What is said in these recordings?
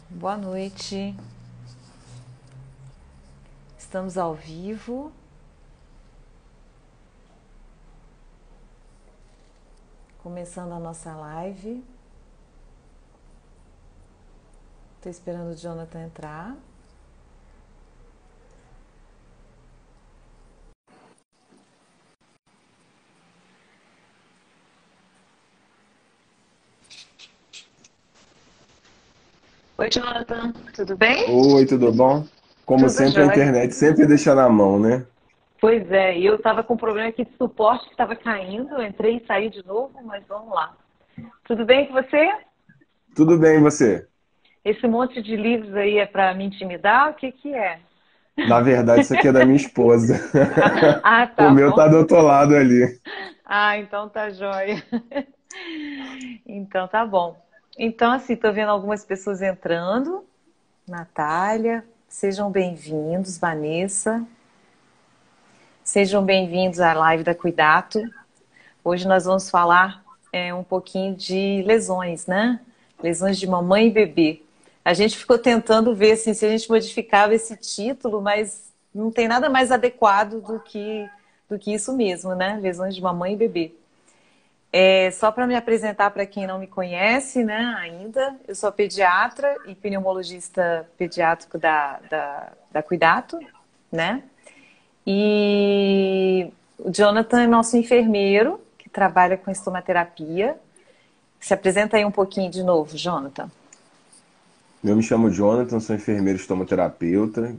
Boa noite. Estamos ao vivo. Começando a nossa live. Estou esperando o Jonathan entrar. Oi, Jonathan. Tudo bem? Oi, tudo bom? Como Tudo sempre, a jóia. internet sempre deixa na mão, né? Pois é, e eu estava com um problema aqui de suporte que estava caindo. Eu entrei e saí de novo, mas vamos lá. Tudo bem com você? Tudo bem, e você? Esse monte de livros aí é para me intimidar? O que que é? Na verdade, isso aqui é da minha esposa. Ah, O tá meu bom. tá do outro lado ali. Ah, então tá jóia. Então tá bom. Então, assim, tô vendo algumas pessoas entrando. Natália, sejam bem-vindos, Vanessa. Sejam bem-vindos à live da Cuidato. Hoje nós vamos falar um pouquinho de lesões, né? Lesões de mamãe e bebê. A gente ficou tentando ver assim, se a gente modificava esse título, mas não tem nada mais adequado do que isso mesmo, né? Lesões de mamãe e bebê. Só para me apresentar para quem não me conhece, né, ainda, eu sou pediatra e pneumologista pediátrico da Cuidato, né? E o Jonathan é nosso enfermeiro, que trabalha com estomaterapia. Se apresenta aí um pouquinho de novo, Jonathan. Eu me chamo Jonathan, sou enfermeiro estomoterapeuta.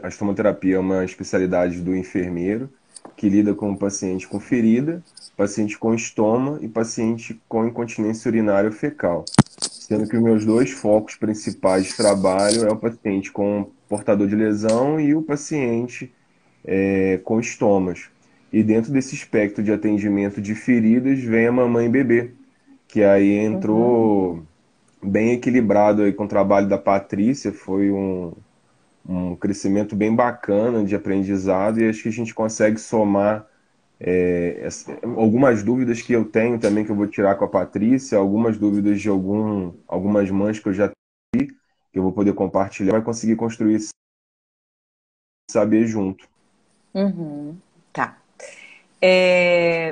A estomoterapia é uma especialidade do enfermeiro que lida com o paciente com ferida, paciente com estoma e paciente com incontinência urinária ou fecal. Sendo que os meus dois focos principais de trabalho é o paciente com portador de lesão e o paciente com estomas. E dentro desse espectro de atendimento de feridas vem a mamãe e bebê, que aí Uhum. entrou bem equilibrado aí com o trabalho da Patrícia, foi um crescimento bem bacana de aprendizado e acho que a gente consegue somar algumas dúvidas que eu tenho também que eu vou tirar com a Patrícia, algumas dúvidas de algumas mães que eu já tive, que eu vou poder compartilhar, vai conseguir construir esse saber junto. Uhum. Tá.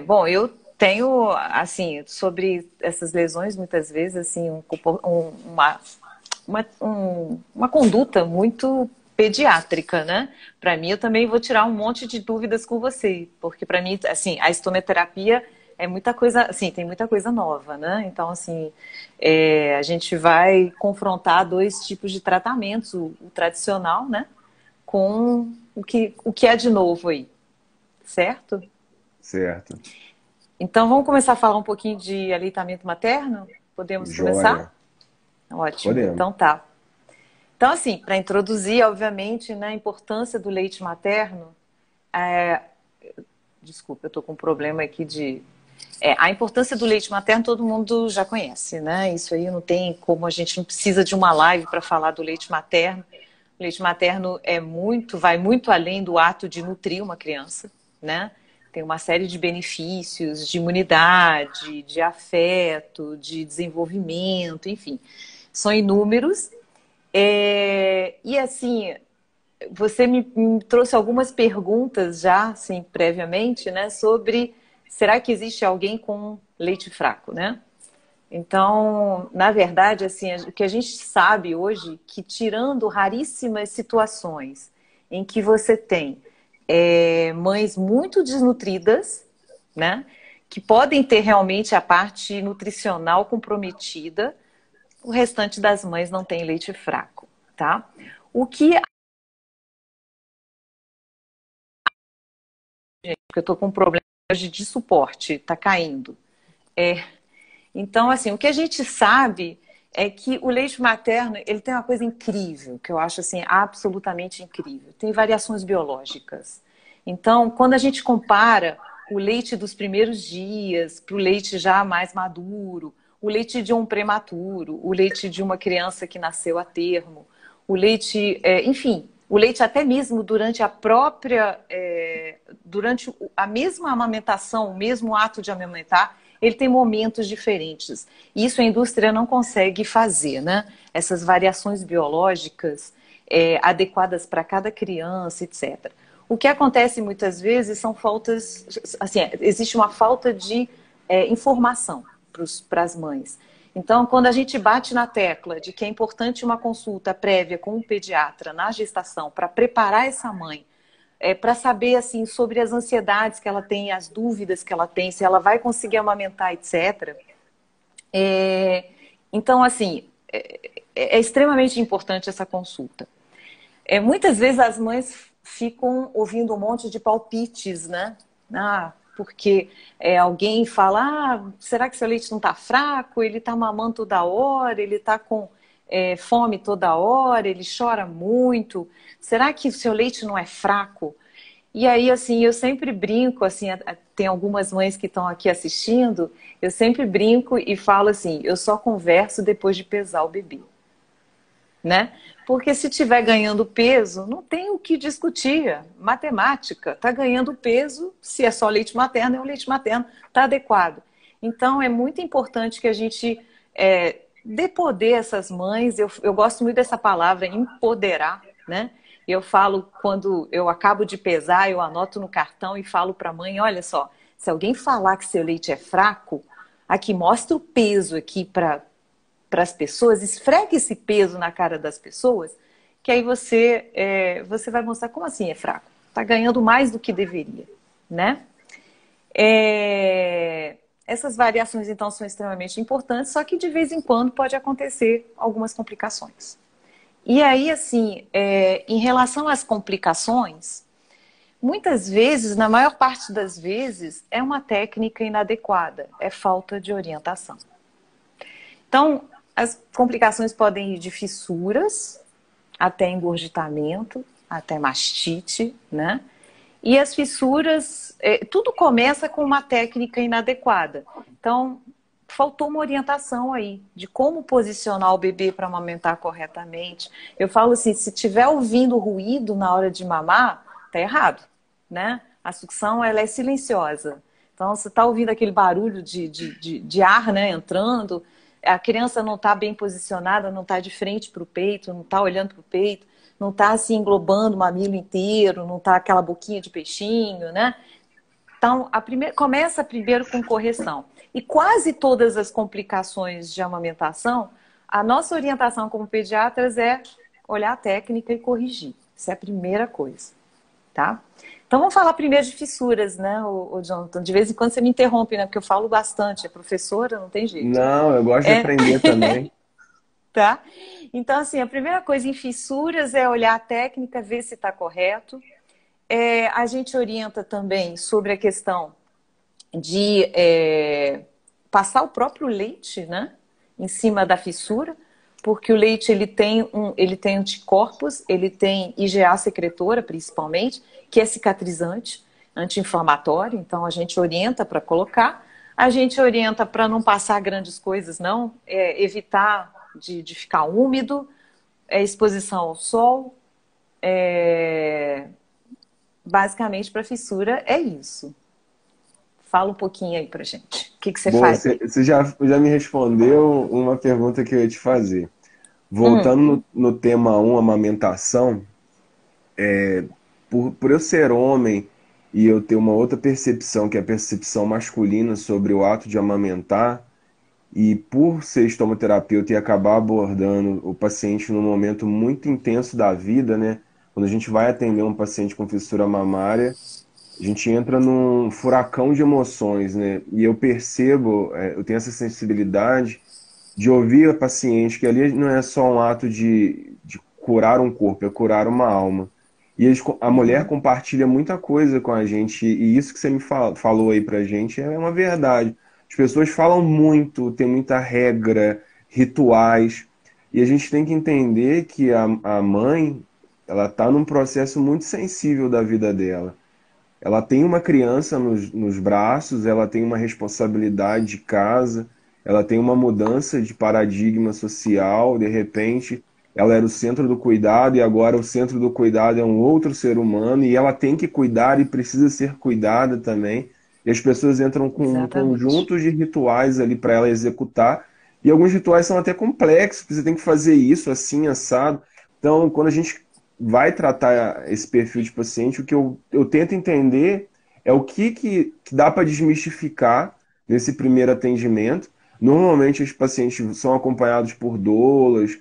Bom, eu tenho, assim, sobre essas lesões, muitas vezes, assim, uma conduta muito pediátrica, né? Para mim, eu também vou tirar um monte de dúvidas com você, porque para mim, assim, a estometerapia é muita coisa, assim, tem muita coisa nova, né? Então, assim, a gente vai confrontar dois tipos de tratamentos, o tradicional, né? Com o que é de novo aí, certo? Certo. Então, vamos começar a falar um pouquinho de aleitamento materno? Podemos Joia. começar? Ótimo, Podemos. então tá. Então, assim, para introduzir, obviamente, né, a importância do leite materno, desculpa, eu estou com um problema aqui de. A importância do leite materno todo mundo já conhece, né? Isso aí não tem como, a gente não precisa de uma live para falar do leite materno. O leite materno vai muito além do ato de nutrir uma criança, né? Tem uma série de benefícios de imunidade, de afeto, de desenvolvimento, enfim, são inúmeros. E assim, você me trouxe algumas perguntas já, assim, previamente, né, sobre será que existe alguém com leite fraco, né? Então, na verdade, assim, o que a gente sabe hoje, que tirando raríssimas situações em que você tem mães muito desnutridas, né, que podem ter realmente a parte nutricional comprometida, o restante das mães não tem leite fraco, tá? O que eu estou com um problema hoje de suporte, está caindo. Então, assim, o que a gente sabe é que o leite materno ele tem uma coisa incrível, que eu acho assim absolutamente incrível. Tem variações biológicas. Então, quando a gente compara o leite dos primeiros dias para o leite já mais maduro, o leite de um prematuro, o leite de uma criança que nasceu a termo, o leite, enfim, o leite até mesmo durante durante a mesma amamentação, o mesmo ato de amamentar, ele tem momentos diferentes. E isso a indústria não consegue fazer, né? Essas variações biológicas adequadas para cada criança, etc. O que acontece muitas vezes são faltas, assim, existe uma falta de informação para as mães. Então, quando a gente bate na tecla de que é importante uma consulta prévia com um pediatra na gestação para preparar essa mãe, para saber assim sobre as ansiedades que ela tem, as dúvidas que ela tem, se ela vai conseguir amamentar, etc. Então, assim, é extremamente importante essa consulta. Muitas vezes as mães ficam ouvindo um monte de palpites, né? Porque alguém fala, será que seu leite não está fraco? Ele está mamando toda hora, ele está com fome toda hora, ele chora muito. Será que o seu leite não é fraco? E aí, assim, eu sempre brinco, assim, tem algumas mães que estão aqui assistindo, eu sempre brinco e falo assim, eu só converso depois de pesar o bebê, né? Porque se estiver ganhando peso, não tem o que discutir. Matemática, está ganhando peso, se é só leite materno, é o leite materno, está adequado. Então, é muito importante que a gente dê poder a essas mães. Eu gosto muito dessa palavra, empoderar, né? Eu falo, quando eu acabo de pesar, eu anoto no cartão e falo para a mãe, olha só, se alguém falar que seu leite é fraco, aqui mostra o peso aqui para as pessoas, esfregue esse peso na cara das pessoas, que aí você vai mostrar como assim é fraco. Está ganhando mais do que deveria, né? Essas variações, então, são extremamente importantes, só que de vez em quando pode acontecer algumas complicações. E aí, assim, em relação às complicações, muitas vezes, na maior parte das vezes, é uma técnica inadequada, é falta de orientação. Então, as complicações podem ir de fissuras até engurgitamento, até mastite, né? E as fissuras, tudo começa com uma técnica inadequada. Então, faltou uma orientação aí de como posicionar o bebê para amamentar corretamente. Eu falo assim, se estiver ouvindo ruído na hora de mamar, tá errado, né? A sucção, ela é silenciosa. Então, você está ouvindo aquele barulho de ar, né, entrando, a criança não está bem posicionada, não está de frente para o peito, não está olhando para o peito, não está assim englobando o mamilo inteiro, não está aquela boquinha de peixinho, né? Então, começa primeiro com correção. E quase todas as complicações de amamentação, a nossa orientação como pediatras é olhar a técnica e corrigir. Isso é a primeira coisa, tá? Então, vamos falar primeiro de fissuras, né, o Jonathan? De vez em quando você me interrompe, né? Porque eu falo bastante. É professora, não tem jeito. Não, eu gosto de aprender também. Tá? Então, assim, a primeira coisa em fissuras é olhar a técnica, ver se está correto. A gente orienta também sobre a questão de passar o próprio leite, né, em cima da fissura, porque o leite ele tem anticorpos, ele tem IgA secretora, principalmente, que é cicatrizante, anti-inflamatório, então a gente orienta para colocar. A gente orienta para não passar grandes coisas, não, evitar de ficar úmido, exposição ao sol, basicamente para fissura é isso. Fala um pouquinho aí pra gente. O que você Boa, faz aí? você já me respondeu uma pergunta que eu ia te fazer. Voltando no tema um, amamentação, por eu ser homem e eu ter uma outra percepção, que é a percepção masculina sobre o ato de amamentar, e por ser estomoterapeuta e acabar abordando o paciente num momento muito intenso da vida, né? Quando a gente vai atender um paciente com fissura mamária, a gente entra num furacão de emoções, né? E eu percebo, eu tenho essa sensibilidade de ouvir a paciente que ali não é só um ato de curar um corpo, é curar uma alma. E a mulher compartilha muita coisa com a gente, e isso que você me falou aí pra gente é uma verdade. As pessoas falam muito, tem muita regra, rituais, e a gente tem que entender que a mãe, ela está num processo muito sensível da vida dela. Ela tem uma criança nos braços, ela tem uma responsabilidade de casa, ela tem uma mudança de paradigma social, de repente ela era o centro do cuidado e agora o centro do cuidado é um outro ser humano e ela tem que cuidar e precisa ser cuidada também. e as pessoas entram com um Exatamente. conjunto de rituais ali para ela executar, e alguns rituais são até complexos, porque você tem que fazer isso assim, assado. Então, quando a gente vai tratar esse perfil de paciente, o que eu tento entender é o que dá para desmistificar nesse primeiro atendimento. Normalmente, os pacientes são acompanhados por doulas,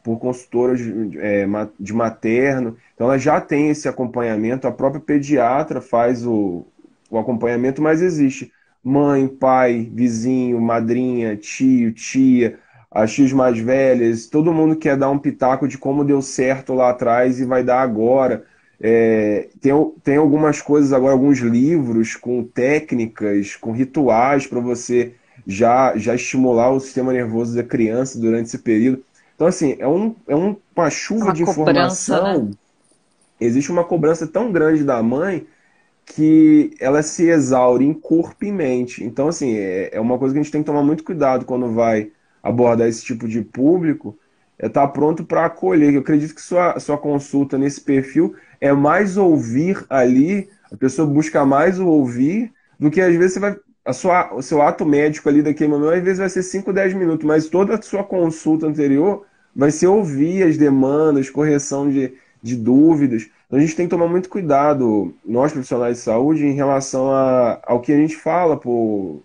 por consultoras de materno, então ela já tem esse acompanhamento, a própria pediatra faz o acompanhamento, mas existe mãe, pai, vizinho, madrinha, tio, tia, as tias mais velhas, todo mundo quer dar um pitaco de como deu certo lá atrás e vai dar agora. Tem algumas coisas agora, alguns livros com técnicas, com rituais para você já estimular o sistema nervoso da criança durante esse período. Então, assim, uma É chuva uma de cobrança, né? informação, existe uma cobrança tão grande da mãe que ela se exaure em corpo e mente. Então, assim, é uma coisa que a gente tem que tomar muito cuidado quando vai abordar esse tipo de público, é estar pronto para acolher. Eu acredito que sua consulta nesse perfil é mais ouvir ali, a pessoa busca mais o ouvir, do que às vezes você vai. O seu ato médico ali daquele momento, às vezes vai ser 5 10 minutos, mas toda a sua consulta anterior vai ser ouvir as demandas, correção de dúvidas. Então a gente tem que tomar muito cuidado, nós profissionais de saúde, em relação ao que a gente fala para o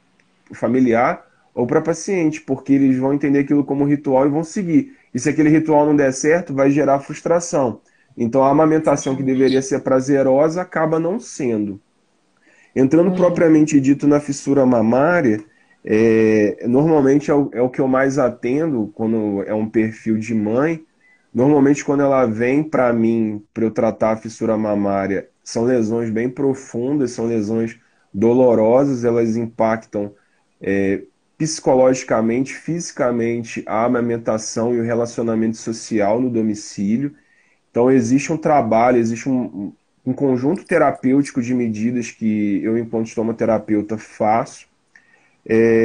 familiar ou para paciente, porque eles vão entender aquilo como ritual e vão seguir. E se aquele ritual não der certo, vai gerar frustração. Então a amamentação que deveria Exatamente. ser prazerosa acaba não sendo. Entrando Uhum. propriamente dito na fissura mamária, normalmente é o que eu mais atendo quando é um perfil de mãe. Normalmente, quando ela vem para mim para eu tratar a fissura mamária, são lesões bem profundas, são lesões dolorosas, elas impactam é, psicologicamente, fisicamente a amamentação e o relacionamento social no domicílio. Então, existe um trabalho, existe um conjunto terapêutico de medidas que eu, enquanto estomoterapeuta, faço.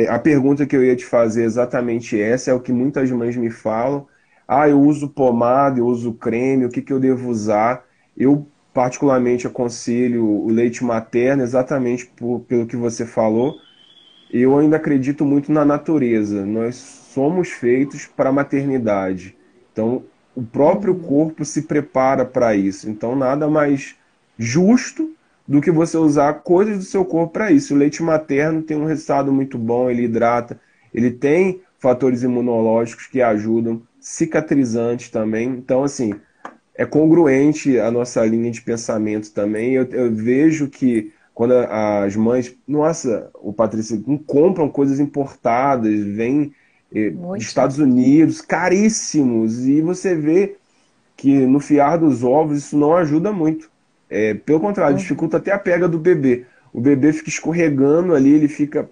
A pergunta que eu ia te fazer é exatamente essa, é o que muitas mães me falam. Ah, eu uso pomada, eu uso creme, o que eu devo usar? Eu, particularmente, aconselho o leite materno, exatamente pelo que você falou. Eu ainda acredito muito na natureza. Nós somos feitos para a maternidade. Então, o próprio Uhum. corpo se prepara para isso. Então, nada mais justo do que você usar coisas do seu corpo para isso. O leite materno tem um resultado muito bom, ele hidrata, ele tem fatores imunológicos que ajudam, cicatrizantes também. Então, assim, é congruente a nossa linha de pensamento também. Eu vejo que quando as mães, nossa, o Patrícia, compram coisas importadas, vêm de Muito. Estados Unidos, caríssimos, e você vê que no fiar dos ovos isso não ajuda muito. Pelo contrário, Uhum. dificulta até a pega do bebê. O bebê fica escorregando ali, ele fica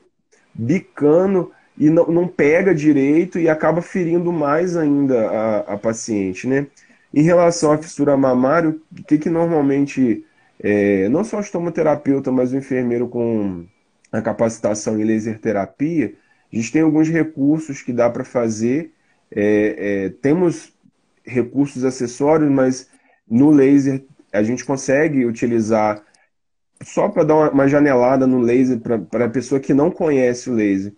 bicando e não pega direito e acaba ferindo mais ainda a paciente, né? Em relação à Sim. fissura mamária, o que normalmente, não só o estomoterapeuta, mas o enfermeiro com a capacitação em laser terapia, a gente tem alguns recursos que dá para fazer. Temos recursos acessórios, mas no laser a gente consegue utilizar só para dar uma janelada no laser para a pessoa que não conhece o laser.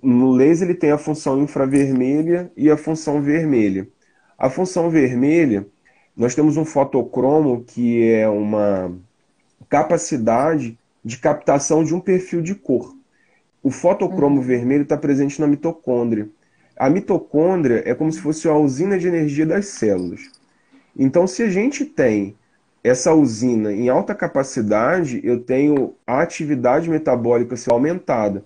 No laser ele tem a função infravermelha e a função vermelha. A função vermelha, nós temos um fotocromo que é uma capacidade de captação de um perfil de cor. O fotocromo Uhum. vermelho está presente na mitocôndria. A mitocôndria é como se fosse a usina de energia das células. Então, se a gente tem essa usina em alta capacidade, eu tenho a atividade metabólica celular aumentada.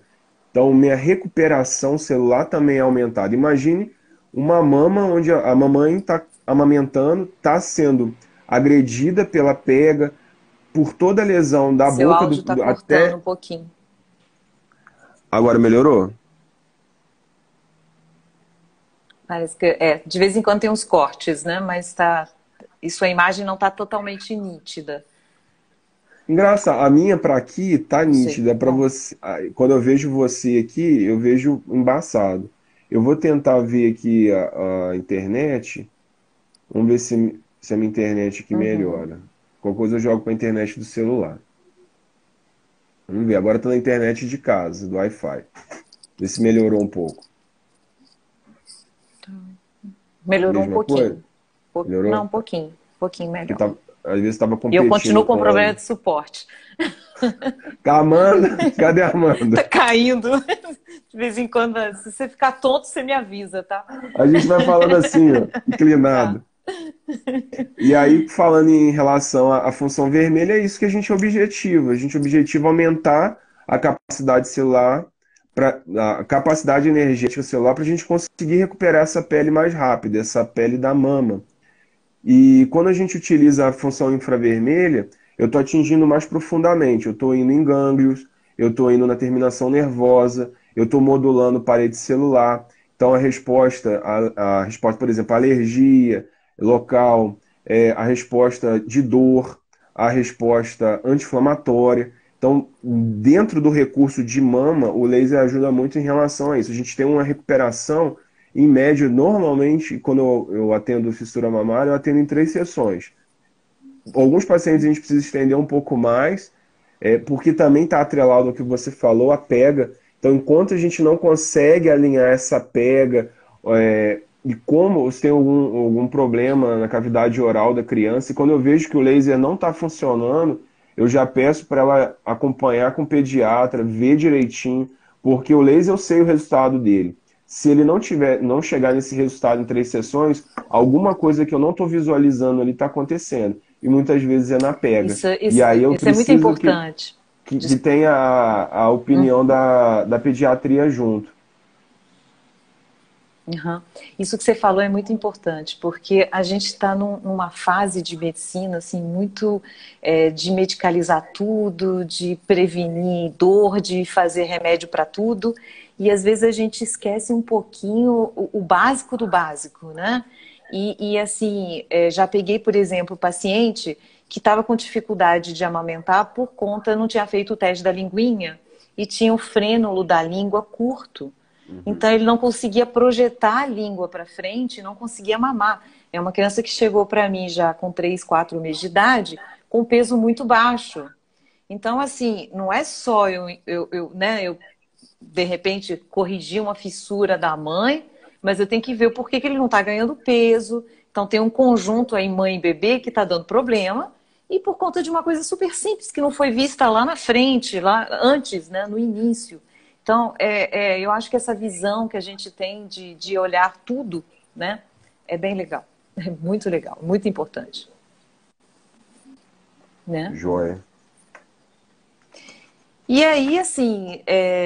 Então, minha recuperação celular também é aumentada. Imagine uma mama onde a mamãe está amamentando, está sendo agredida pela pega, por toda a lesão da Seu boca áudio está cortando até. um pouquinho. Agora melhorou? Parece que de vez em quando tem uns cortes, né? Mas tá, isso a imagem não está totalmente nítida. Engraçado, a minha para aqui tá Não sei. nítida. Para Bom, você, quando eu vejo você aqui, eu vejo embaçado. Eu vou tentar ver aqui a internet. Vamos ver se a minha internet aqui uhum. melhora. Qualquer coisa eu jogo para a internet do celular. Vamos ver, agora tá na internet de casa, do Wi-Fi. Vê se melhorou um pouco. Melhorou um Mesma coisa? pouquinho. Não, Melhorou? um pouquinho. Um pouquinho Porque melhor. tava, às vezes estava E eu continuo competindo com com problema a... de suporte. A Amanda, cadê a Tá Amanda? caindo. De vez em quando, se você ficar tonto, você me avisa, tá? A gente vai falando assim, ó, Tá. inclinado. E aí, falando em relação à função vermelha, é isso que a gente objetiva. A gente objetiva aumentar a capacidade celular, a capacidade energética celular para a gente conseguir recuperar essa pele mais rápido, essa pele da mama. E quando a gente utiliza a função infravermelha, eu estou atingindo mais profundamente. Eu estou indo em gânglios, eu estou indo na terminação nervosa, eu estou modulando parede celular. Então a resposta, por exemplo, alergia local, a resposta de dor, a resposta anti-inflamatória. Então, dentro do recurso de mama, o laser ajuda muito em relação a isso. A gente tem uma recuperação em média, normalmente, quando eu atendo fissura mamária, eu atendo em 3 sessões. Alguns pacientes a gente precisa estender um pouco mais, porque também está atrelado ao que você falou, a pega. Então, enquanto a gente não consegue alinhar essa pega, e como se tem algum problema na cavidade oral da criança, e quando eu vejo que o laser não está funcionando, eu já peço para ela acompanhar com o pediatra, ver direitinho, porque o laser eu sei o resultado dele. Se ele não chegar nesse resultado em 3 sessões, alguma coisa que eu não estou visualizando ali está acontecendo. E muitas vezes é na pega. E aí eu Isso é muito preciso importante. que tenha a opinião da pediatria junto. Uhum. Isso que você falou é muito importante, porque a gente está numa fase de medicina assim, muito de medicalizar tudo, de prevenir dor, de fazer remédio para tudo, e às vezes a gente esquece um pouquinho o básico do básico, né? Assim, já peguei, por exemplo, paciente que estava com dificuldade de amamentar por conta, não tinha feito o teste da linguinha e tinha o frênulo da língua curto. Uhum. Então ele não conseguia projetar a língua para frente, não conseguia mamar. É uma criança que chegou para mim já com 3, 4 meses de idade, com peso muito baixo. Então, assim, não é só eu de repente corrigir uma fissura da mãe, mas eu tenho que ver o porquê que ele não está ganhando peso. Então tem um conjunto aí mãe e bebê que está dando problema, e por conta de uma coisa super simples que não foi vista lá na frente, lá antes, né, no início. Então, eu acho que essa visão que a gente tem de olhar tudo, né, é bem legal. É muito legal, muito importante. Né? Joia. E aí, assim,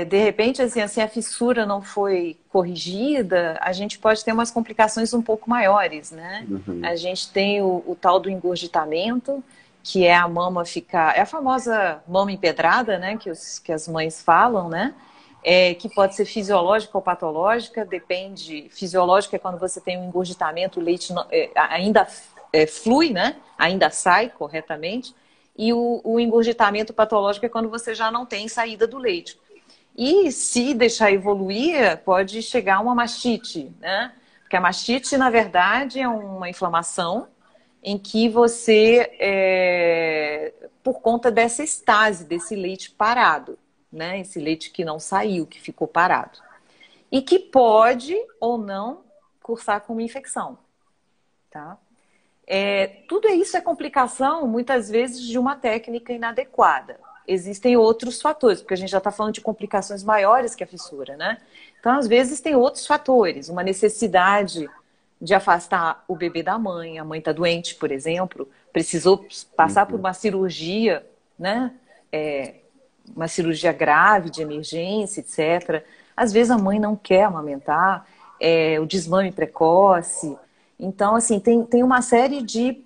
de repente, assim, a fissura não foi corrigida, a gente pode ter umas complicações um pouco maiores, né? Uhum. A gente tem o tal do engurgitamento, que é a mama ficar... É a famosa mama empedrada, né? Que as mães falam, né? Que pode ser fisiológica ou patológica, depende. Fisiológica é quando você tem um engurgitamento, o leite ainda flui, né? Ainda sai corretamente. E o engurgitamento patológico é quando você já não tem saída do leite. E se deixar evoluir, pode chegar a uma mastite, né? Porque a mastite, na verdade, é uma inflamação em que você, por conta dessa estase, desse leite parado, né? Esse leite que não saiu, que ficou parado. E que pode ou não cursar com uma infecção, tá? Tudo isso é complicação, muitas vezes, de uma técnica inadequada. Existem outros fatores, porque a gente já está falando de complicações maiores que a fissura, né? Então, às vezes, tem outros fatores, uma necessidade de afastar o bebê da mãe, a mãe está doente, por exemplo, precisou passar por Uhum. uma cirurgia, né? Uma cirurgia grave, de emergência, etc. Às vezes a mãe não quer amamentar, o desmame precoce. Então, assim, tem uma série de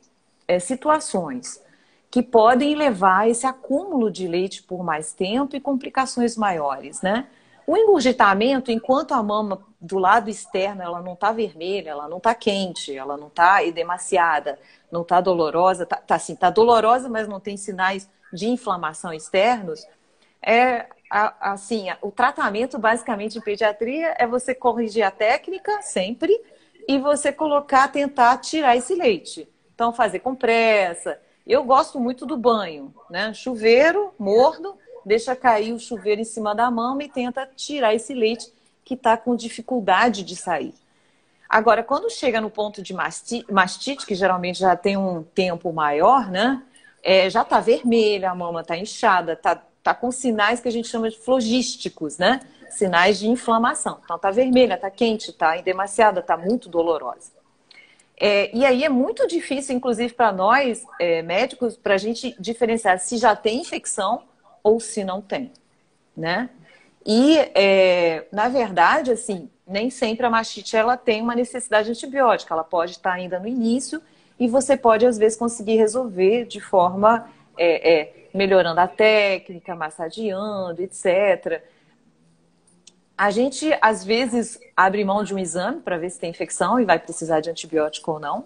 situações que podem levar a esse acúmulo de leite por mais tempo e complicações maiores, né? O engurgitamento, enquanto a mama do lado externo ela não está vermelha, ela não está quente, ela não está edemaciada, não está dolorosa, tá dolorosa, mas não tem sinais de inflamação externos, assim, o tratamento basicamente em pediatria é você corrigir a técnica sempre e você tentar tirar esse leite. Então, fazer compressa. Eu gosto muito do banho, né? Chuveiro, morno, deixa cair o chuveiro em cima da mama e tenta tirar esse leite que está com dificuldade de sair. Agora, quando chega no ponto de mastite, que geralmente já tem um tempo maior, né? Já está vermelha, a mama está inchada, tá com sinais que a gente chama de flogísticos, né? Sinais de inflamação. Então, está vermelha, está quente, está endemasiada, está muito dolorosa. E aí é muito difícil, inclusive para nós, médicos, para a gente diferenciar se já tem infecção ou se não tem, né? E, na verdade, assim, nem sempre a mastite ela tem uma necessidade de antibiótico. Ela pode estar ainda no início e você pode, às vezes, conseguir resolver de forma melhorando a técnica, massageando, etc. A gente, às vezes, abre mão de um exame para ver se tem infecção e vai precisar de antibiótico ou não.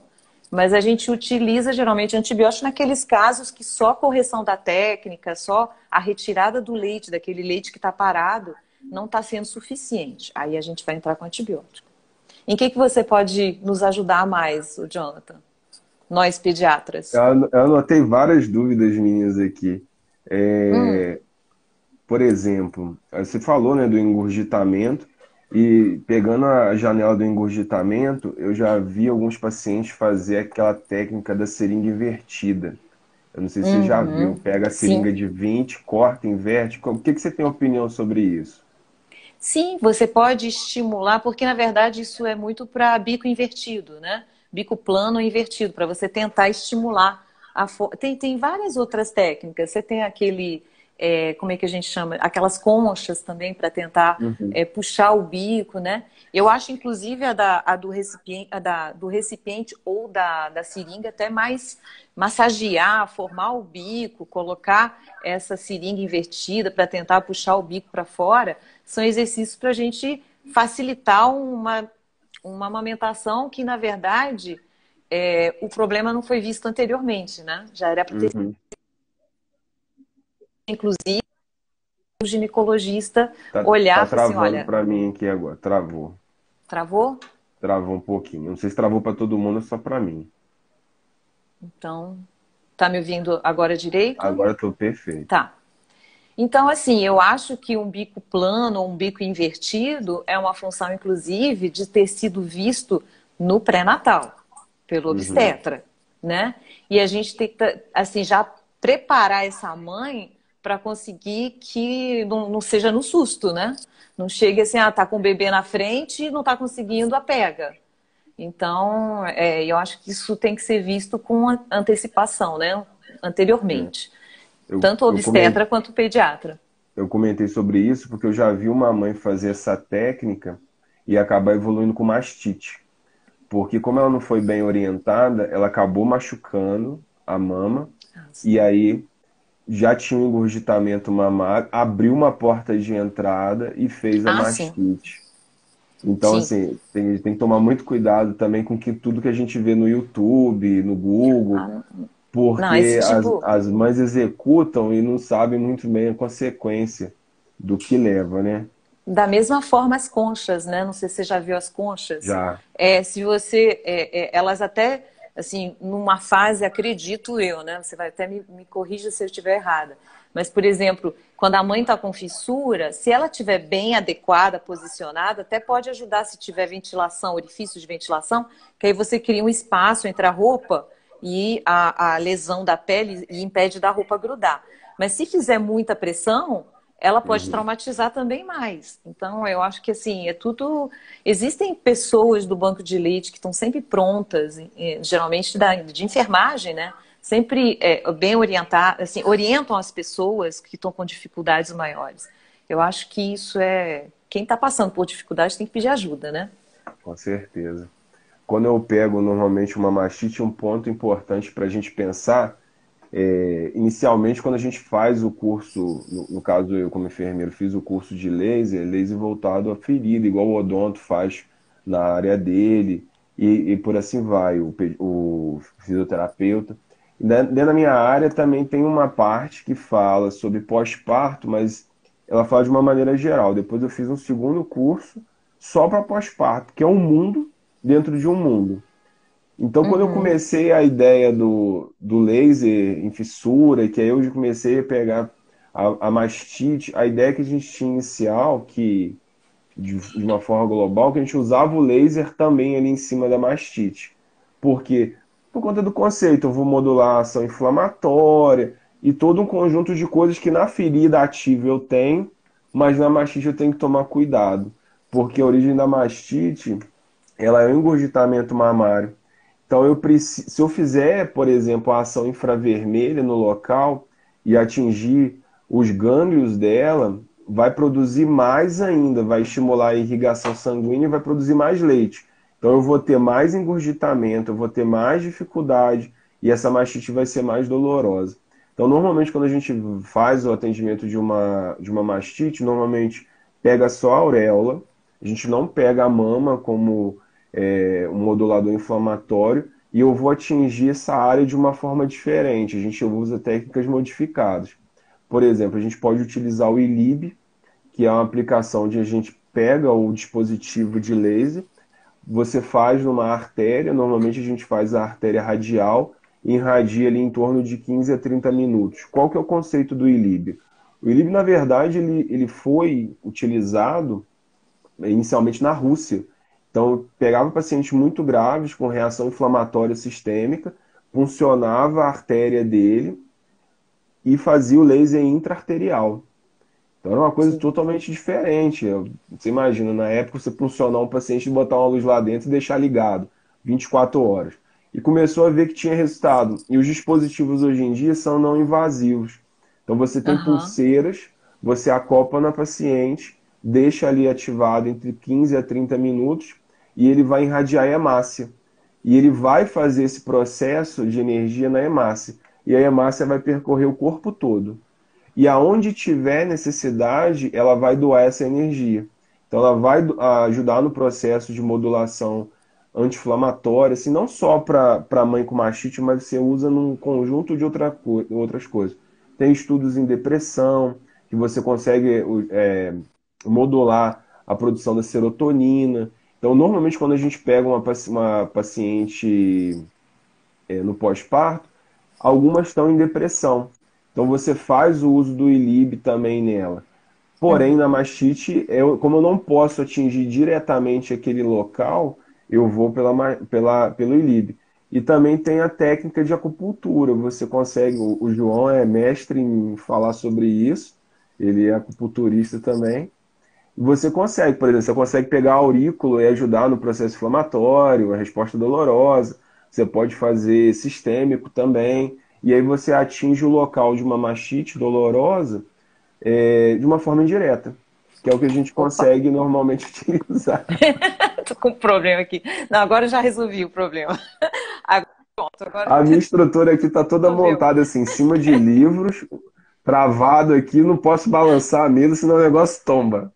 Mas a gente utiliza, geralmente, antibiótico naqueles casos que só a correção da técnica, só a retirada do leite, daquele leite que está parado, não está sendo suficiente. Aí a gente vai entrar com antibiótico. Em que você pode nos ajudar mais, Jonathan? Nós, pediatras. Eu anotei várias dúvidas minhas aqui. Por exemplo, você falou, né, do engurgitamento, e pegando a janela do engurgitamento, eu já vi alguns pacientes fazer aquela técnica da seringa invertida. Eu não sei se você já viu. Pega a seringa Sim. de 20, corta, inverte. O que você tem opinião sobre isso? Sim, você pode estimular, porque na verdade isso é muito para bico invertido, né? Bico plano invertido, para você tentar estimular tem várias outras técnicas. Você tem aquele, como é que a gente chama? Aquelas conchas também para tentar Uhum. puxar o bico, né? Eu acho, inclusive, a do recipiente ou da seringa até mais massagear, formar o bico, colocar essa seringa invertida para tentar puxar o bico para fora. São exercícios para a gente facilitar uma amamentação que, na verdade, o problema não foi visto anteriormente, né? Já era para ter, Uhum. inclusive, o ginecologista Tá olhar e falar assim, travando olha, para mim aqui agora. Travou. travou? Travou um pouquinho. Não sei se travou para todo mundo ou só para mim. Então, tá me ouvindo agora direito? Agora estou perfeito. Tá. Então, assim, eu acho que um bico plano ou um bico invertido é uma função, inclusive, de ter sido visto no pré-natal, pelo Uhum. obstetra, né? E a gente tem que, assim, já preparar essa mãe para conseguir que não seja no susto, né? Não chegue assim, tá com o bebê na frente e não tá conseguindo a pega. Então, eu acho que isso tem que ser visto com antecipação, né? É. Anteriormente. Eu, Tanto o eu comentei, obstetra quanto o pediatra. eu comentei sobre isso porque eu já vi uma mãe fazer essa técnica e acabar evoluindo com mastite. Porque como ela não foi bem orientada, ela acabou machucando a mama Ah, e sim. aí já tinha um engurgitamento mamário, abriu uma porta de entrada e fez a Ah, sim. mastite. Então, Sim. assim, tem que tomar muito cuidado também com tudo que a gente vê no YouTube, no Google, Ah, não, porque esse tipo. as mães executam e não sabem muito bem a consequência do que leva, né? Da mesma forma as conchas, né? Não sei se você já viu as conchas. Já. Se você. Elas até, assim, numa fase, acredito eu, né? Você vai até me corrija se eu estiver errada. Mas, por exemplo, quando a mãe está com fissura, se ela estiver bem adequada, posicionada, até pode ajudar se tiver ventilação, orifício de ventilação, que aí você cria um espaço entre a roupa e a lesão da pele e impede da roupa grudar. Mas se fizer muita pressão, ela pode Uhum. traumatizar também mais. Então, eu acho que assim, é tudo. Existem pessoas do banco de leite que estão sempre prontas, geralmente de enfermagem, né? Sempre bem orientar, assim, orientam as pessoas que estão com dificuldades maiores. Eu acho que isso é. Quem está passando por dificuldade tem que pedir ajuda, né? Com certeza. Quando eu pego normalmente uma mastite, um ponto importante para a gente pensar inicialmente, quando a gente faz o curso, no caso eu como enfermeiro fiz o curso de laser voltado à ferida, igual o odonto faz na área dele, e por assim vai, o fisioterapeuta. Dentro da minha área também tem uma parte que fala sobre pós-parto, mas ela fala de uma maneira geral. Depois eu fiz um segundo curso só para pós-parto, que é um mundo dentro de um mundo. Então, quando eu Uhum. comecei a ideia do laser em fissura, que aí eu comecei a pegar a mastite, a ideia que a gente tinha inicial, que de uma forma global, que a gente usava o laser também ali em cima da mastite. Por quê? Por conta do conceito, eu vou modular a ação inflamatória e todo um conjunto de coisas que na ferida ativa eu tenho, mas na mastite eu tenho que tomar cuidado, porque a origem da mastite, ela é o engurgitamento mamário. Então, se eu fizer, por exemplo, a ação infravermelha no local e atingir os gânglios dela, vai produzir mais ainda, vai estimular a irrigação sanguínea e vai produzir mais leite. Então, eu vou ter mais engurgitamento, eu vou ter mais dificuldade e essa mastite vai ser mais dolorosa. Então, normalmente, quando a gente faz o atendimento de uma mastite, normalmente pega só a auréola, a gente não pega a mama como um modulador inflamatório, e eu vou atingir essa área de uma forma diferente. A gente usa técnicas modificadas. Por exemplo, a gente pode utilizar o ILIB, que é uma aplicação onde a gente pega o dispositivo de laser, você faz numa artéria, normalmente a gente faz a artéria radial, e irradia ali em torno de 15 a 30 minutos. Qual que é o conceito do ILIB? O ILIB, na verdade, ele foi utilizado inicialmente na Rússia. Então, pegava pacientes muito graves com reação inflamatória sistêmica, funcionava a artéria dele e fazia o laser intra-arterial. Então, era uma coisa Sim. totalmente diferente. Você imagina, na época, você funcionar um paciente e botar uma luz lá dentro e deixar ligado 24 horas. E começou a ver que tinha resultado. E os dispositivos hoje em dia são não invasivos. Então, você tem Aham. pulseiras, você acopla na paciente, deixa ali ativado entre 15 a 30 minutos e ele vai irradiar a hemácia. E ele vai fazer esse processo de energia na hemácia. E a hemácia vai percorrer o corpo todo. E aonde tiver necessidade, ela vai doar essa energia. Então, ela vai ajudar no processo de modulação anti-inflamatória, assim, não só para a mãe com mastite, mas você usa num conjunto de outras coisas. Tem estudos em depressão, que você consegue modular a produção da serotonina. Então, normalmente, quando a gente pega uma paciente no pós-parto, algumas estão em depressão. Então você faz o uso do ILIB também nela. Porém, na Uhum. mastite, como eu não posso atingir diretamente aquele local, eu vou pelo ILIB. E também tem a técnica de acupuntura. Você consegue, o João é mestre em falar sobre isso, ele é acupunturista também. E você consegue, por exemplo, você consegue pegar a aurícula e ajudar no processo inflamatório, a resposta dolorosa. Você pode fazer sistêmico também. E aí você atinge o local de uma mastite dolorosa de uma forma indireta, que é o que a gente Opa, consegue normalmente utilizar. tô com um problema aqui. Não, agora eu já resolvi o problema. Agora, pronto, agora A minha estrutura aqui está toda resolveu. montada assim, em cima de livros, travado aqui, não posso balançar a mesa, senão o negócio tomba.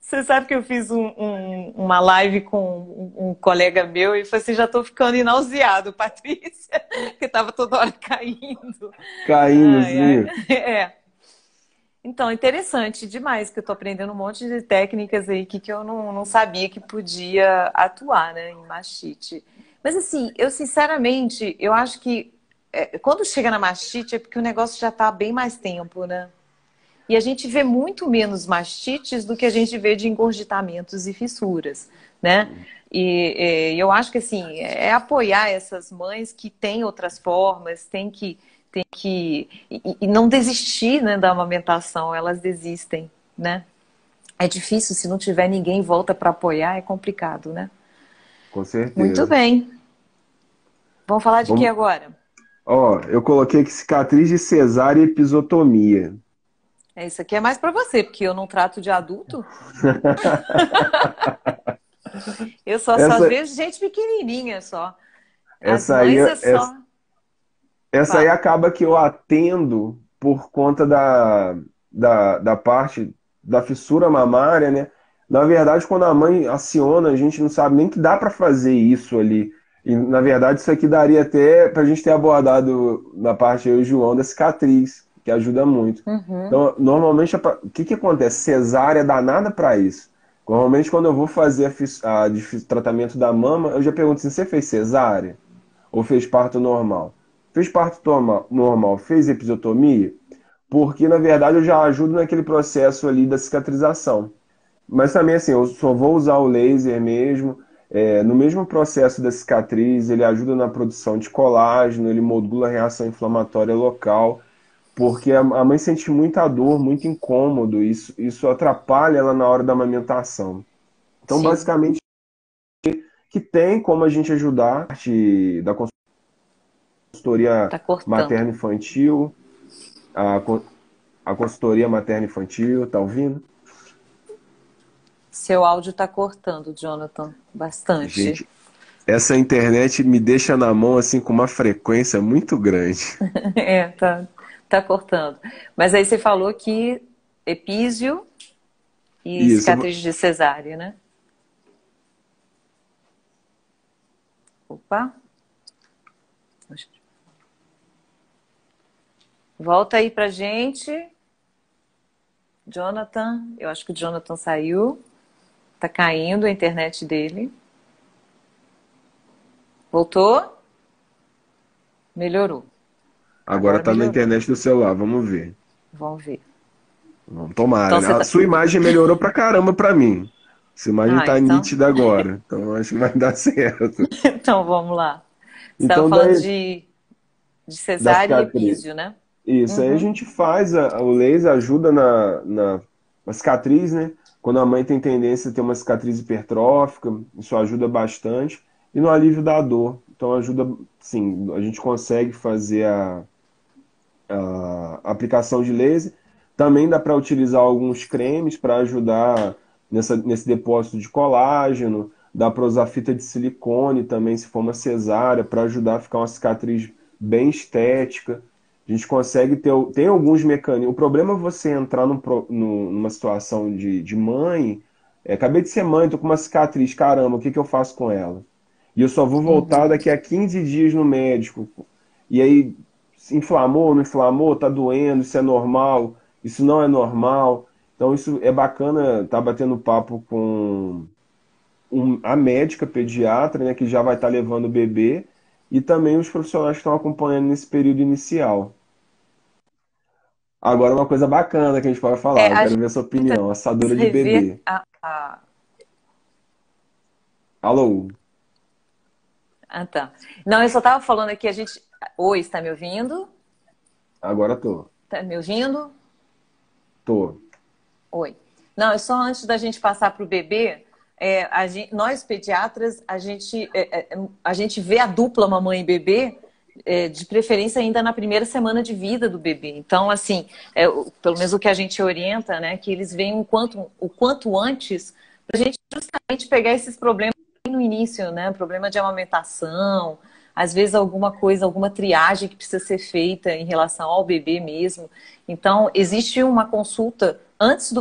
Você sabe que eu fiz uma live com um colega meu e falei assim, já estou ficando nauseado, Patrícia, que estava toda hora caindo. Caindo Ai, ai. assim. É. Então, interessante demais, que eu estou aprendendo um monte de técnicas aí que eu não sabia que podia atuar, né, em mastite. Mas assim, eu sinceramente, eu acho que quando chega na mastite é porque o negócio já está há bem mais tempo, né? E a gente vê muito menos mastites do que a gente vê de engurgitamentos e fissuras, né? E eu acho que assim, é apoiar essas mães que têm outras formas, e não desistir, né, da amamentação, elas desistem, né? É difícil, se não tiver ninguém em volta para apoiar, é complicado, né? Com Muito certeza. bem. Vamos falar de que Vamos... agora? Ó, eu coloquei aqui cicatriz de cesárea e episiotomia. Isso aqui é mais para você, porque eu não trato de adulto. Eu só Essa, vejo gente pequenininha só. As essa aí, mães é só. essa aí Fala. acaba que eu atendo por conta da parte da fissura mamária, né? Na verdade, quando a mãe aciona, a gente não sabe nem que dá para fazer isso ali. E, na verdade, isso aqui daria até para a gente ter abordado na parte eu e o João da cicatriz, que ajuda muito. Uhum. Então, normalmente, o que acontece? Cesárea dá nada para isso. Normalmente, quando eu vou fazer tratamento da mama, eu já pergunto assim, você fez cesárea? Ou fez parto normal? Fez parto normal, fez episiotomia? porque na verdade eu já ajudo naquele processo ali da cicatrização. Mas também assim, eu só vou usar o laser mesmo. No mesmo processo da cicatriz, ele ajuda na produção de colágeno, ele modula a reação inflamatória local, porque a mãe sente muita dor, muito incômodo, isso atrapalha ela na hora da amamentação. Então, Sim, basicamente, que tem como a gente ajudar a parte da consultoria tá cortando. materno-infantil, a, a consultoria materno-infantil, tá ouvindo? Seu áudio tá cortando, Jonathan, bastante. Gente, essa internet me deixa na mão assim com uma frequência muito grande. É, tá cortando. Mas aí você falou que epísio e Isso, cicatriz de cesárea, né? Opa, volta aí pra gente. Jonathan, eu acho que o Jonathan saiu. Tá caindo a internet dele. Voltou? Melhorou. agora Agora tá na melhorou. internet do celular, vamos ver. Vamos ver. Vamos tomara, Então né? você A tá. sua imagem melhorou pra caramba pra mim. Sua imagem Ah, tá então. nítida agora, então acho que vai dar certo. Então vamos lá. Você estava Então, falando daí, de da cesárea e cicatriz. epísio, né? Isso, aí a Uhum, gente faz, o laser ajuda na cicatriz, né? Quando a mãe tem tendência a ter uma cicatriz hipertrófica, isso ajuda bastante. E no alívio da dor. Então ajuda, sim, a gente consegue fazer a aplicação de laser. Também dá para utilizar alguns cremes para ajudar nesse depósito de colágeno. Dá para usar fita de silicone também, se for uma cesárea, para ajudar a ficar uma cicatriz bem estética. A gente consegue ter. Tem alguns mecanismos. O problema é você entrar numa situação de mãe. Acabei de ser mãe, tô com uma cicatriz, caramba, o que que eu faço com ela? E eu só vou voltar uhum. daqui a 15 dias no médico. E aí, se inflamou, não inflamou, tá doendo, isso é normal, isso não é normal. Então, isso é bacana estar batendo papo com a médica pediatra, né, que já vai estar levando o bebê, e também os profissionais que estão acompanhando nesse período inicial. Agora, uma coisa bacana que a gente pode falar, eu A quero gente ver a sua opinião, assadora de rever bebê. Alô? Ah, tá. Não, eu só estava falando aqui, a gente. Oi, está me ouvindo? Agora tô. Está me ouvindo? Tô. Oi. Não, é só antes da gente passar para o bebê, nós pediatras, a gente vê a dupla mamãe e bebê, de preferência ainda na primeira semana de vida do bebê. Então, assim, pelo menos o que a gente orienta, né, que eles venham o quanto antes, para a gente justamente pegar esses problemas no início, né, problema de amamentação, às vezes alguma coisa, alguma triagem que precisa ser feita em relação ao bebê mesmo. Então, existe uma consulta antes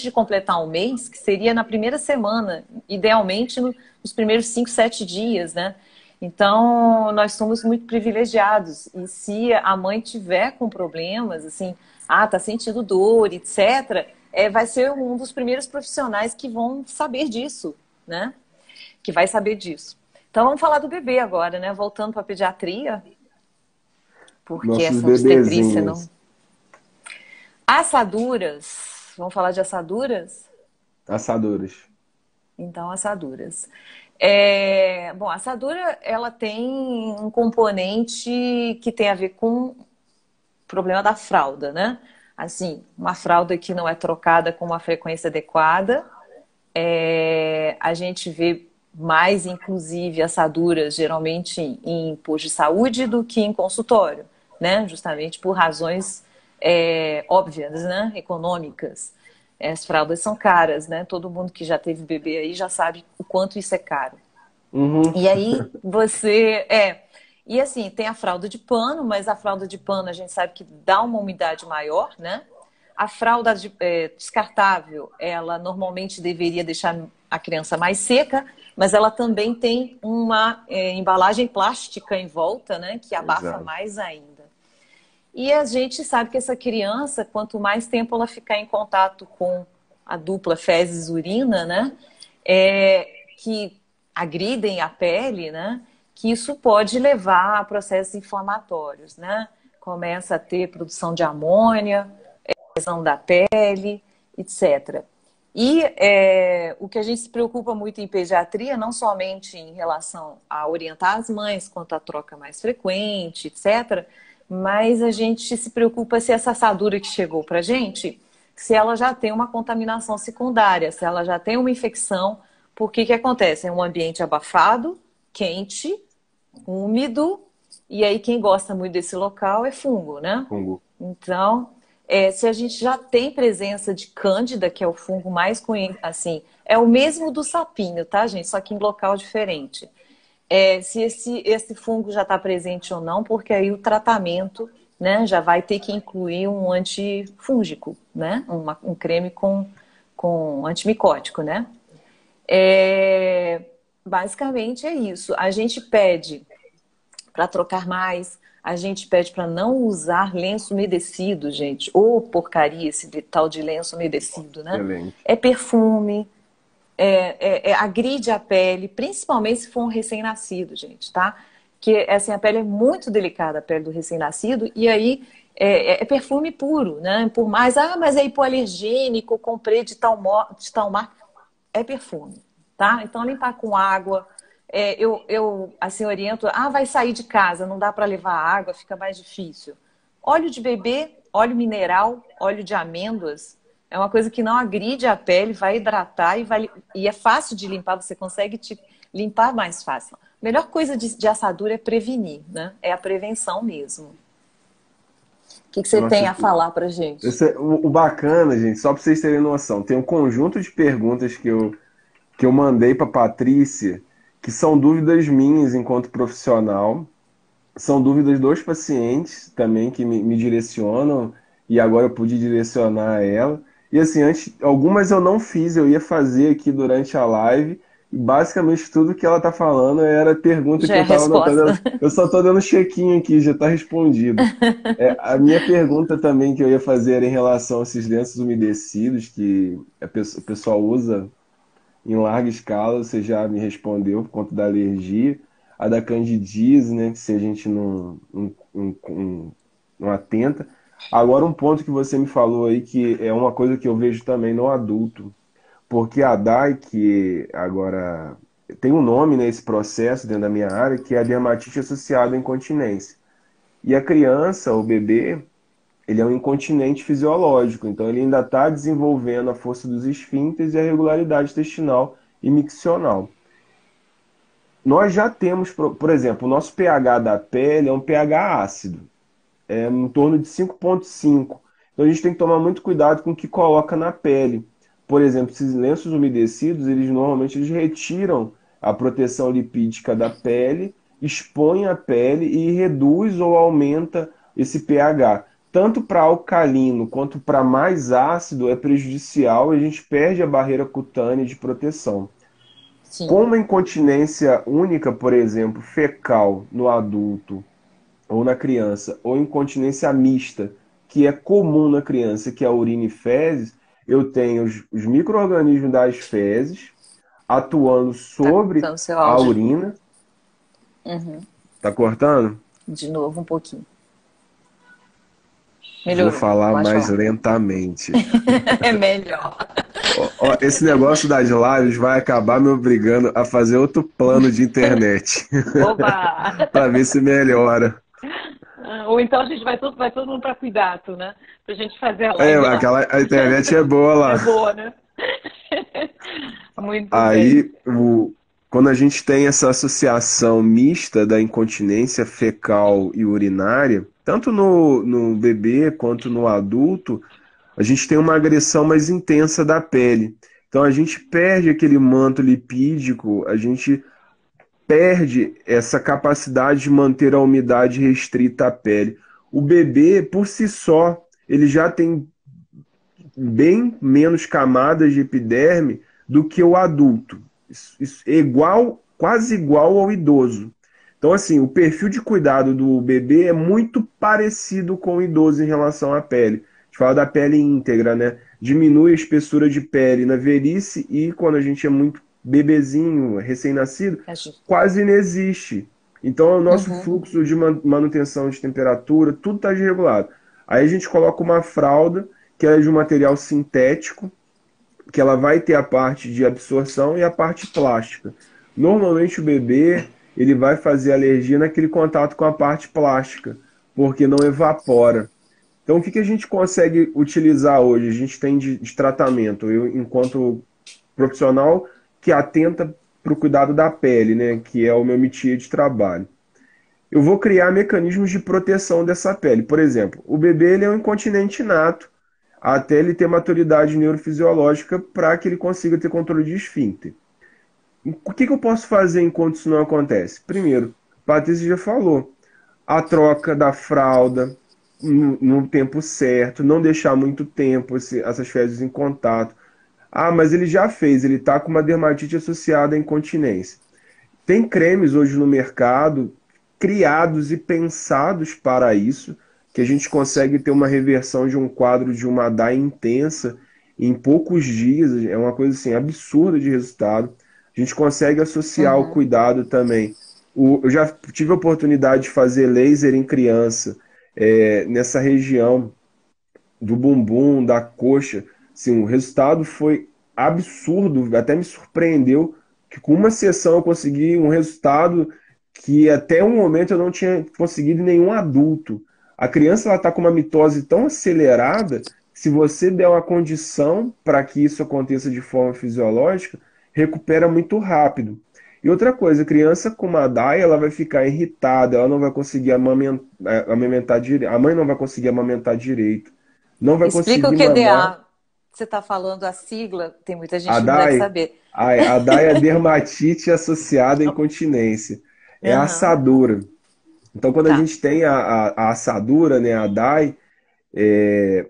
de completar um mês, que seria na primeira semana, idealmente nos primeiros 5, 7 dias, né? Então, nós somos muito privilegiados. E se a mãe tiver com problemas, assim, tá sentindo dor, etc., vai ser um dos primeiros profissionais que vão saber disso, né? Que vai saber disso. Então, vamos falar do bebê agora, né? Voltando para a pediatria, porque Nossos essa obstetrícia não. bebezinhos. Assaduras. Vamos falar de assaduras? Assadores. Então, assaduras. Bom, a assadura, ela tem um componente que tem a ver com o problema da fralda, né? Assim, uma fralda que não é trocada com uma frequência adequada. A gente vê mais, inclusive, assaduras geralmente em posto de saúde do que em consultório, né? Justamente por razões óbvias, né? Econômicas. As fraldas são caras, né? Todo mundo que já teve bebê aí já sabe o quanto isso é caro. Uhum. E aí você. E assim, tem a fralda de pano, mas a fralda de pano a gente sabe que dá uma umidade maior, né? A fralda descartável, ela normalmente deveria deixar a criança mais seca, mas ela também tem uma embalagem plástica em volta, né? Que abafa Exato. mais ainda. E a gente sabe que essa criança, quanto mais tempo ela ficar em contato com a dupla fezes-urina, né? Que agridem a pele, né? Que isso pode levar a processos inflamatórios, né? começa a ter produção de amônia, lesão da pele, etc. E o que a gente se preocupa muito em pediatria, não somente em relação a orientar as mães quanto à troca mais frequente, etc., mas a gente se preocupa se essa assadura que chegou para a gente, se ela já tem uma contaminação secundária, se ela já tem uma infecção, porque que acontece? É um ambiente abafado, quente, úmido, e aí quem gosta muito desse local é fungo, né? Fungo. Então, se a gente já tem presença de cândida, que é o fungo mais conhecido, assim, é o mesmo do sapinho, tá, gente? Só que em local diferente. Se esse fungo já está presente ou não, porque aí o tratamento, né, já vai ter que incluir um antifúngico, né? Um creme com antimicótico, né? Basicamente é isso. A gente pede para trocar mais, a gente pede para não usar lenço umedecido, gente. Ô, porcaria esse tal de lenço umedecido, né? Excelente. É perfume, agride a pele, principalmente se for um recém-nascido, gente, tá? Que assim, a pele é muito delicada, a pele do recém-nascido, e aí é perfume puro, né? Por mais, mas é hipoalergênico, comprei de tal marca, é perfume, tá? Então limpar com água. Eu assim oriento, vai sair de casa, não dá para levar água, fica mais difícil. Óleo de bebê, óleo mineral, óleo de amêndoas, é uma coisa que não agride a pele, vai hidratar e é fácil de limpar, você consegue limpar mais fácil. A melhor coisa de assadura é prevenir, né? É a prevenção mesmo. O que você Nossa, tem a falar pra gente? o bacana, gente, só para vocês terem noção, tem um conjunto de perguntas que eu mandei para Patrícia, que são dúvidas minhas enquanto profissional, são dúvidas dos pacientes também que me direcionam, e agora eu pude direcionar a ela. E assim, antes, algumas eu não fiz, eu ia fazer aqui durante a live, e basicamente tudo que ela tá falando era pergunta que Já é eu a tava anotando. resposta. Eu só tô dando check-in aqui, já tá respondido. A minha pergunta também que eu ia fazer era em relação a esses lenços umedecidos que o pessoal usa em larga escala, você já me respondeu por conta da alergia. A da candidíase, né? Que se a gente não atenta. Agora, um ponto que você me falou aí, que é uma coisa que eu vejo também no adulto. Porque a DAI, que agora tem um nome, né, esse processo dentro da minha área, que é a dermatite associada à incontinência. E a criança, o bebê, ele é um incontinente fisiológico, então ele ainda está desenvolvendo a força dos esfíncteres e a regularidade intestinal e miccional. Nós já temos, por exemplo, o nosso pH da pele é um pH ácido, é em torno de 5,5. Então a gente tem que tomar muito cuidado com o que coloca na pele. Por exemplo, esses lenços umedecidos, eles normalmente retiram a proteção lipídica da pele, expõem a pele e reduz ou aumenta esse pH. Tanto para alcalino quanto para mais ácido é prejudicial e a gente perde a barreira cutânea de proteção. Sim. Como a incontinência única, por exemplo, fecal no adulto ou na criança, ou incontinência mista, que é comum na criança, que é a urina e fezes, eu tenho os micro-organismos das fezes atuando Tá sobre cortando seu a áudio. urina. Uhum. Tá cortando? De novo um pouquinho. Vou Melhorou, falar pode mais falar. lentamente. É melhor. Esse negócio das lives vai acabar me obrigando a fazer outro plano de internet Oba! para ver se melhora. Ou então a gente vai todo mundo para cuidado, né? Pra gente fazer a live lá. A internet é boa lá. É boa, né? Muito bem. Aí, quando a gente tem essa associação mista da incontinência fecal e urinária, tanto no bebê quanto no adulto, a gente tem uma agressão mais intensa da pele. Então a gente perde aquele manto lipídico, a gente perde essa capacidade de manter a umidade restrita à pele. O bebê, por si só, ele já tem bem menos camadas de epiderme do que o adulto. Isso é igual, quase igual ao idoso. Então, assim, o perfil de cuidado do bebê é muito parecido com o idoso em relação à pele. A gente fala da pele íntegra, né? Diminui a espessura de pele na velhice e quando a gente é muito bebezinho, recém-nascido, quase não existe. Então, o nosso Uhum. fluxo de manutenção de temperatura, tudo está desregulado. Aí a gente coloca uma fralda, que é de um material sintético, que ela vai ter a parte de absorção e a parte plástica. Normalmente o bebê ele vai fazer alergia naquele contato com a parte plástica, porque não evapora. Então o que a gente consegue utilizar hoje? A gente tem de tratamento. Eu, enquanto profissional que atenta para o cuidado da pele, né, que é o meu métier de trabalho. Eu vou criar mecanismos de proteção dessa pele. Por exemplo, o bebê ele é um incontinente nato até ele ter maturidade neurofisiológica para que ele consiga ter controle de esfíncter. O que eu posso fazer enquanto isso não acontece? Primeiro, Patrícia já falou, a troca da fralda no tempo certo, não deixar muito tempo essas fezes em contato. Ah, mas ele já fez, ele está com uma dermatite associada à incontinência. Tem cremes hoje no mercado criados e pensados para isso, que a gente consegue ter uma reversão de um quadro de uma DAI intensa em poucos dias, é uma coisa assim absurda de resultado. A gente consegue associar o Uhum. cuidado também. Eu já tive a oportunidade de fazer laser em criança, nessa região do bumbum, da coxa. Assim, o resultado foi absurdo, até me surpreendeu que com uma sessão eu consegui um resultado que até um momento eu não tinha conseguido em nenhum adulto. A criança ela está com uma mitose tão acelerada que se você der uma condição para que isso aconteça de forma fisiológica, recupera muito rápido. E outra coisa, a criança com uma DAI, ela vai ficar irritada, ela não vai conseguir amamentar direito, a mãe não vai conseguir amamentar direito, não vai Explica o conseguir mamar. QDA. Você está falando a sigla, tem muita A gente que não deve DAI, saber. a DAI é dermatite associada à incontinência. É a Aham. assadura. Então, quando a Tá. gente tem a assadura, né, a DAI,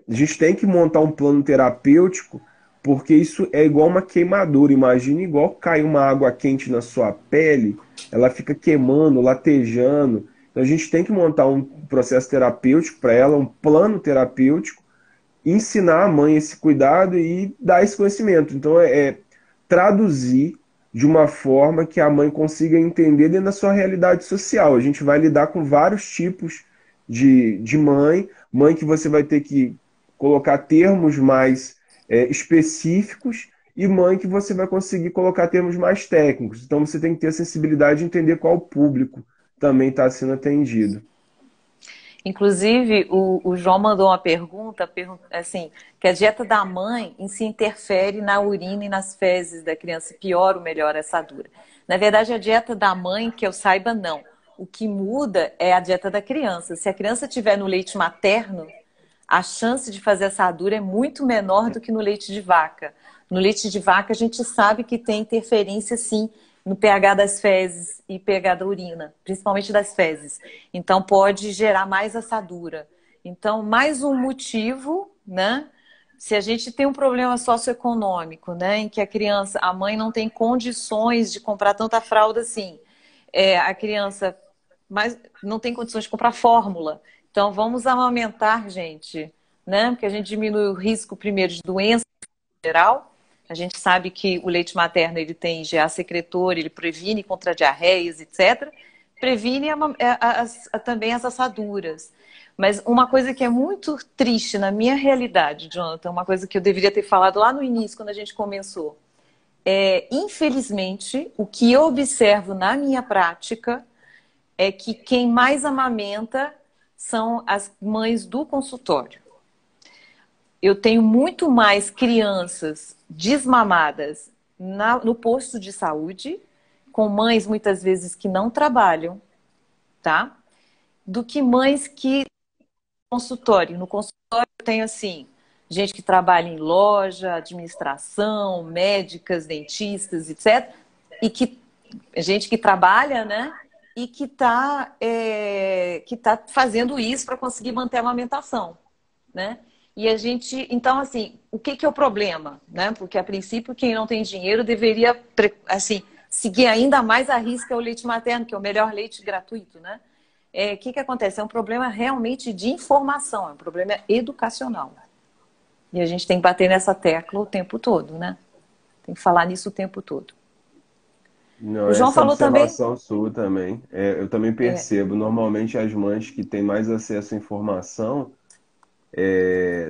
a gente tem que montar um plano terapêutico, porque isso é igual uma queimadura. Imagina igual cair uma água quente na sua pele, ela fica queimando, latejando. Então, a gente tem que montar um processo terapêutico para ela, um plano terapêutico, ensinar a mãe esse cuidado e dar esse conhecimento. Então, traduzir de uma forma que a mãe consiga entender dentro da sua realidade social. A gente vai lidar com vários tipos de mãe, mãe que você vai ter que colocar termos mais específicos e mãe que você vai conseguir colocar termos mais técnicos. Então você tem que ter a sensibilidade de entender qual público também está sendo atendido. Inclusive, o João mandou uma pergunta, assim, que a dieta da mãe em si interfere na urina e nas fezes da criança, piora ou melhora essa dura. Na verdade, a dieta da mãe, que eu saiba, não. O que muda é a dieta da criança. Se a criança tiver no leite materno, a chance de fazer assadura é muito menor do que no leite de vaca. No leite de vaca, a gente sabe que tem interferência, sim, no pH das fezes e pH da urina, principalmente das fezes. Então, pode gerar mais assadura. Então, mais um motivo, né? Se a gente tem um problema socioeconômico, né, em que a criança, a mãe não tem condições de comprar tanta fralda assim, a criança mas não tem condições de comprar fórmula. Então, vamos amamentar, gente, né? Porque a gente diminui o risco, primeiro, de doença em geral. A gente sabe que o leite materno ele tem IgA secretor, ele previne contra diarreias, etc. Previne também as assaduras. Mas uma coisa que é muito triste na minha realidade, Jonathan, uma coisa que eu deveria ter falado lá no início, quando a gente começou, infelizmente, o que eu observo na minha prática é que quem mais amamenta são as mães do consultório. Eu tenho muito mais crianças desmamadas no posto de saúde, com mães muitas vezes que não trabalham, tá? Do que mães que consultório. No consultório eu tenho assim, gente que trabalha em loja, administração, médicas, dentistas, etc. E que gente que trabalha, né? E que tá fazendo isso para conseguir manter a amamentação, né? E a gente, então, assim, o que que é o problema, né? Porque a princípio quem não tem dinheiro deveria, assim, seguir ainda mais a risca o leite materno, que é o melhor leite gratuito, né? O que que acontece? É um problema realmente de informação, é um problema educacional. E a gente tem que bater nessa tecla o tempo todo, né? Tem que falar nisso o tempo todo. Não, O João essa falou também. observação sua também. Eu também É, percebo. Normalmente as mães que têm mais acesso à informação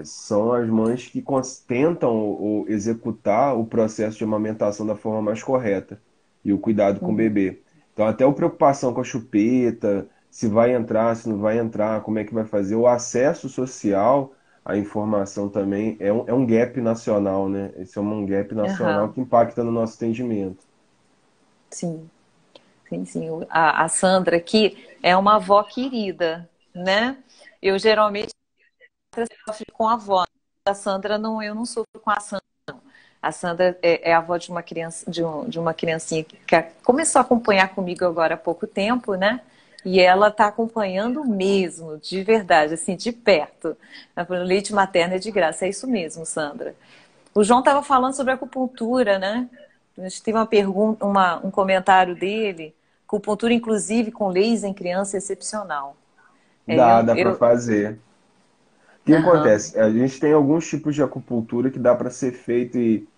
são as mães que tentam ou executar o processo de amamentação da forma mais correta e o cuidado com o uhum, bebê. Então, até a preocupação com a chupeta, se vai entrar, se não vai entrar, como é que vai fazer, o acesso social à informação também é um gap nacional, né? Esse é um gap nacional aham, que impacta no nosso atendimento. sim, sim, sim. A Sandra aqui é uma avó querida, né? Eu geralmente sofro com a avó. A Sandra não, eu não sofro com a Sandra. A Sandra é avó de uma criança, de uma criancinha que começou a acompanhar comigo agora há pouco tempo, né? E ela está acompanhando mesmo, de verdade, assim, de perto. Ela falou, leite materno é de graça. É isso mesmo, Sandra. O João estava falando sobre acupuntura, né? A gente teve uma pergunta, um comentário dele. Acupuntura, inclusive, com laser em criança, é excepcional. É, Dá para fazer. O que aham. acontece? A gente tem alguns tipos de acupuntura que dá para ser feito e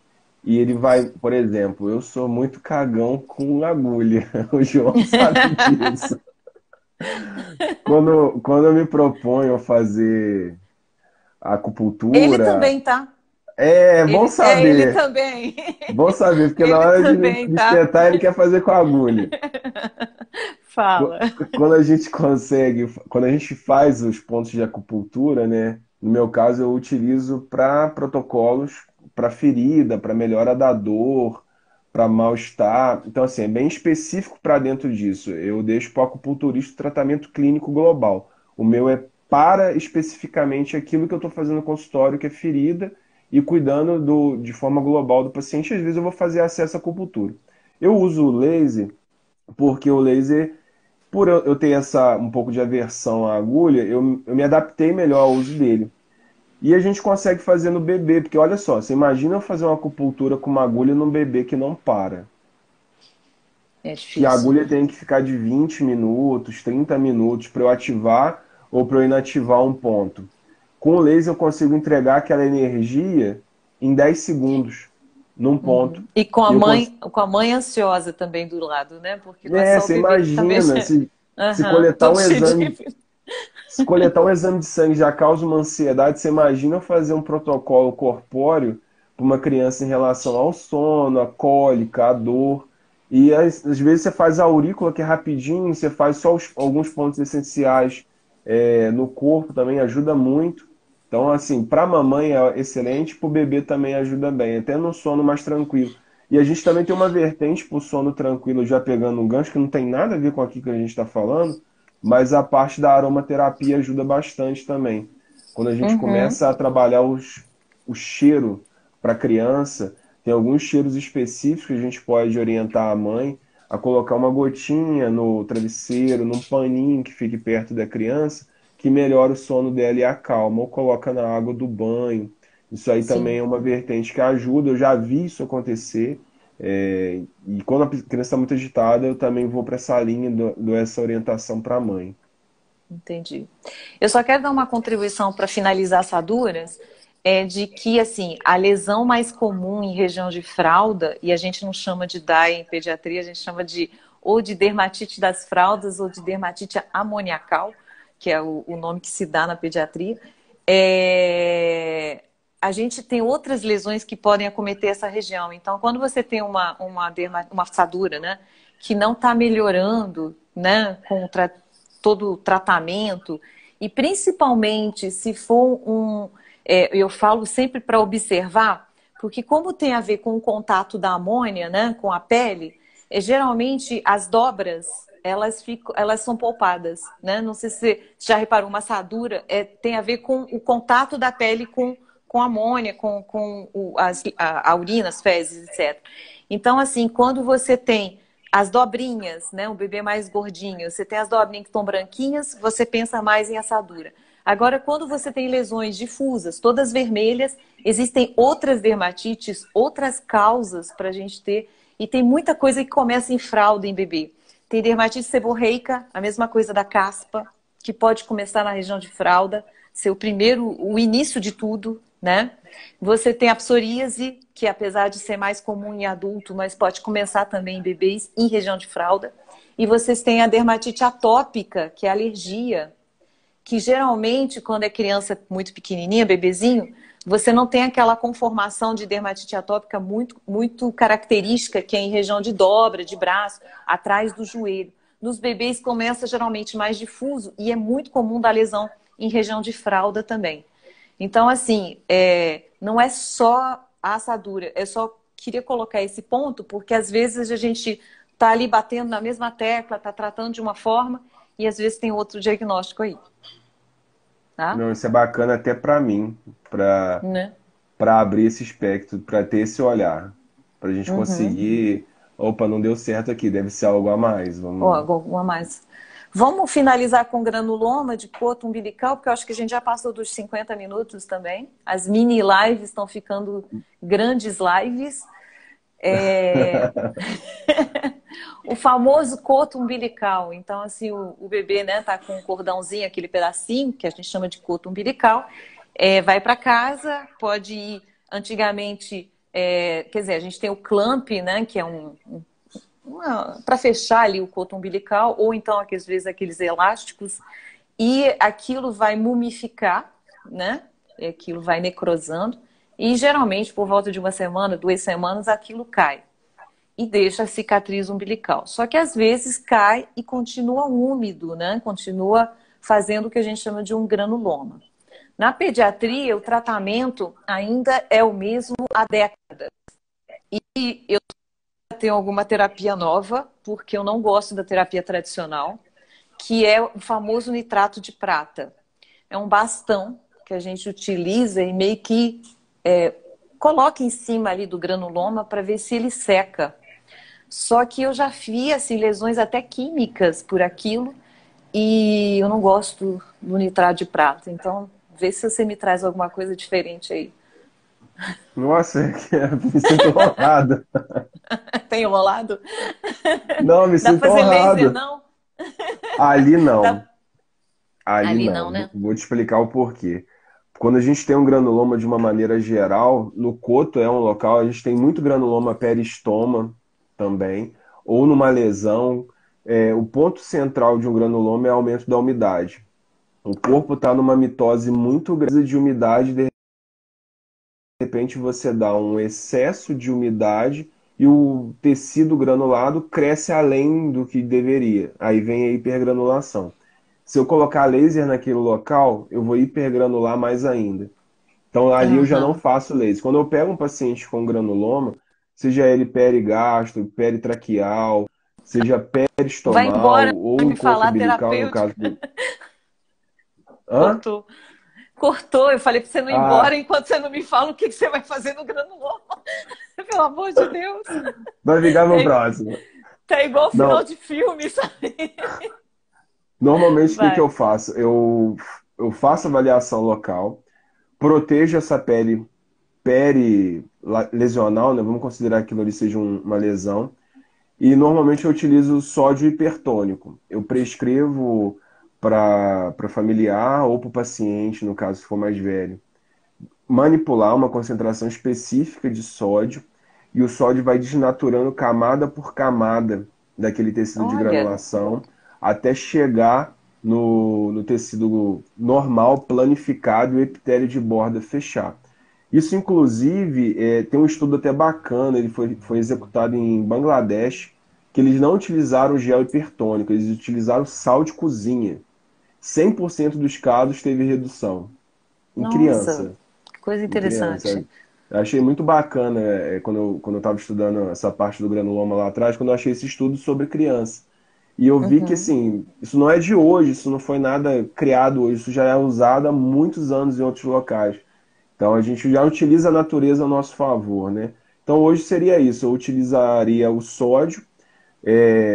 ele vai, por exemplo, eu sou muito cagão com agulha. O João sabe disso. Quando eu me proponho a fazer Ele acupuntura, também, tá? é bom Ele saber. também. Bom saber, porque na Ele hora de me também, tá? espetar, ele quer fazer com a agulha. Qu- Fala. Quando a gente consegue, quando a gente faz os pontos de acupuntura, né? No meu caso, eu utilizo para protocolos para ferida, para melhora da dor, para mal-estar. Então, assim, é bem específico para dentro disso. Eu deixo para o acupunturista o tratamento clínico global. O meu é para especificamente aquilo que eu estou fazendo no consultório, que é ferida, e cuidando de forma global do paciente. Às vezes eu vou fazer acesso à acupuntura. Eu uso o laser porque o laser por eu ter um pouco de aversão à agulha, eu me adaptei melhor ao uso dele. E a gente consegue fazer no bebê, porque olha só, você imagina eu fazer uma acupuntura com uma agulha num bebê que não para. É Que a difícil. agulha tem que ficar de 20 minutos, 30 minutos para eu ativar ou para eu inativar um ponto. Com o laser eu consigo entregar aquela energia em 10 segundos, num ponto. Uhum. E E eu com a mãe ansiosa também do lado, né? Porque não é É, só o você bebê que tá imagina, mexendo. se Aham, coletar todo um cheio de. exame. Se coletar um exame de sangue já causa uma ansiedade, você imagina fazer um protocolo corpóreo para uma criança em relação ao sono, à cólica, à dor. E às vezes você faz a aurícula, que é rapidinho, você faz só alguns pontos essenciais no corpo, também ajuda muito. Então, assim, para a mamãe é excelente, para o bebê também ajuda bem, até no sono mais tranquilo. E a gente também tem uma vertente para o sono tranquilo, já pegando um gancho, que não tem nada a ver com aquilo que a gente está falando, mas a parte da aromaterapia ajuda bastante também. Quando a gente Uhum. começa a trabalhar o cheiro para a criança, tem alguns cheiros específicos que a gente pode orientar a mãe a colocar uma gotinha no travesseiro, num paninho que fique perto da criança, que melhora o sono dela e acalma, ou coloca na água do banho. Isso aí também Sim, é uma vertente que ajuda, eu já vi isso acontecer. E quando a criança está muito agitada, eu também vou para essa linha, dou essa orientação para a mãe. entendi. Eu só quero dar uma contribuição para finalizar assaduras, de que assim, a lesão mais comum em região de fralda, e a gente não chama de DAI em pediatria, a gente chama de ou de dermatite das fraldas ou de dermatite amoniacal, que é o nome que se dá na pediatria. A gente tem outras lesões que podem acometer essa região. Então, quando você tem uma assadura, né, que não está melhorando, né, com todo o tratamento, e principalmente se for eu falo sempre para observar, porque como tem a ver com o contato da amônia, né, com a pele, geralmente as dobras elas são poupadas, né? Não sei se você já reparou, uma assadura tem a ver com o contato da pele com amônia, com a urina, as fezes, etc. Então, assim, quando você tem as dobrinhas, né? O bebê mais gordinho, você tem as dobrinhas que estão branquinhas, você pensa mais em assadura. Agora, quando você tem lesões difusas, todas vermelhas, existem outras dermatites, outras causas para a gente ter, e tem muita coisa que começa em fralda em bebê. Tem dermatite seborreica, a mesma coisa da caspa, que pode começar na região de fralda, ser o início de tudo, né? Você tem a psoríase, que apesar de ser mais comum em adulto, mas pode começar também em bebês, em região de fralda. E vocês têm a dermatite atópica, que é alergia, que geralmente, quando é criança muito pequenininha, bebezinho, você não tem aquela conformação de dermatite atópica muito característica, que é em região de dobra, de braço, atrás do joelho. Nos bebês começa geralmente mais difuso e é muito comum dar lesão em região de fralda também. Então, assim, não é só a assadura, eu só queria colocar esse ponto, porque às vezes a gente está ali batendo na mesma tecla, está tratando de uma forma, e às vezes tem outro diagnóstico aí, tá? Não, isso é bacana até para mim, para Né? para abrir esse espectro, para ter esse olhar, para a gente Uhum. conseguir, opa, não deu certo aqui, deve ser algo a mais, Ó, vamos. alguma mais. Vamos finalizar com granuloma de coto umbilical, porque eu acho que a gente já passou dos 50 minutos também. As mini lives estão ficando grandes lives. É... O famoso coto umbilical. Então, assim, o bebê, né, tá com um cordãozinho, aquele pedacinho, que a gente chama de coto umbilical, vai para casa, pode ir, antigamente, quer dizer, a gente tem o clamp, né, que é para fechar ali o coto umbilical, ou então, às vezes, aqueles elásticos, e aquilo vai mumificar, né, aquilo vai necrosando, e geralmente, por volta de uma semana, 2 semanas, aquilo cai e deixa a cicatriz umbilical. Só que às vezes cai e continua úmido, né? Continua fazendo o que a gente chama de um granuloma. Na pediatria, o tratamento ainda é o mesmo há décadas. E eu tenho alguma terapia nova, porque eu não gosto da terapia tradicional, que é o famoso nitrato de prata. É um bastão que a gente utiliza e meio que coloca em cima ali do granuloma para ver se ele seca. Só que eu já vi assim, lesões até químicas por aquilo e eu não gosto do nitrato de prata. Então, vê se você me traz alguma coisa diferente aí. Nossa, me sinto honrado. Tem enrolado? Não, me Dá pra sinto fazer laser, honrado. não? Ali não, Dá... ali Ali não, não. né? Vou te explicar o porquê. Quando a gente tem um granuloma de uma maneira geral, no coto é um local, a gente tem muito granuloma peristoma também, ou numa lesão. O ponto central de um granuloma é o aumento da umidade. O corpo está numa mitose muito grande de umidade, de repente você dá um excesso de umidade e o tecido granulado cresce além do que deveria. Aí vem a hipergranulação. Se eu colocar laser naquele local, eu vou hipergranular mais ainda. Então ali eu já não Aham. faço laser. Quando eu pego um paciente com granuloma, seja ele perigastro, peritraqueal, seja Vai peristomal embora, vai ou me em coto falar umbilical, no caso terapêutica. do... Hã? Cortou. Cortou. Eu falei pra você não ir embora Ah, enquanto você não me fala o que você vai fazer no granuloma. Pelo amor de Deus. vai ficar Tá, no próximo. tá igual final Não, de filme, sabe? normalmente o que que Vai. eu faço? Eu faço avaliação local, protejo essa pele peri-lesional, né? Vamos considerar que aquilo ali seja uma lesão. E normalmente eu utilizo sódio hipertônico. Eu prescrevo para familiar ou para o paciente, no caso se for mais velho, manipular uma concentração específica de sódio e o sódio vai desnaturando camada por camada daquele tecido de Olha, granulação até chegar no tecido normal, planificado e o epitélio de borda fechar. Isso, inclusive, tem um estudo até bacana, ele foi executado em Bangladesh, que eles não utilizaram gel hipertônico, eles utilizaram sal de cozinha. 100% dos casos teve redução em nossa, criança. que coisa Em criança. interessante. Eu achei muito bacana quando eu estava estudando essa parte do granuloma lá atrás, quando eu achei esse estudo sobre criança. E eu vi que, Uhum. assim, isso não é de hoje, isso não foi nada criado hoje, isso já é usado há muitos anos em outros locais. Então a gente já utiliza a natureza a nosso favor, né? Então hoje seria isso, eu utilizaria o sódio,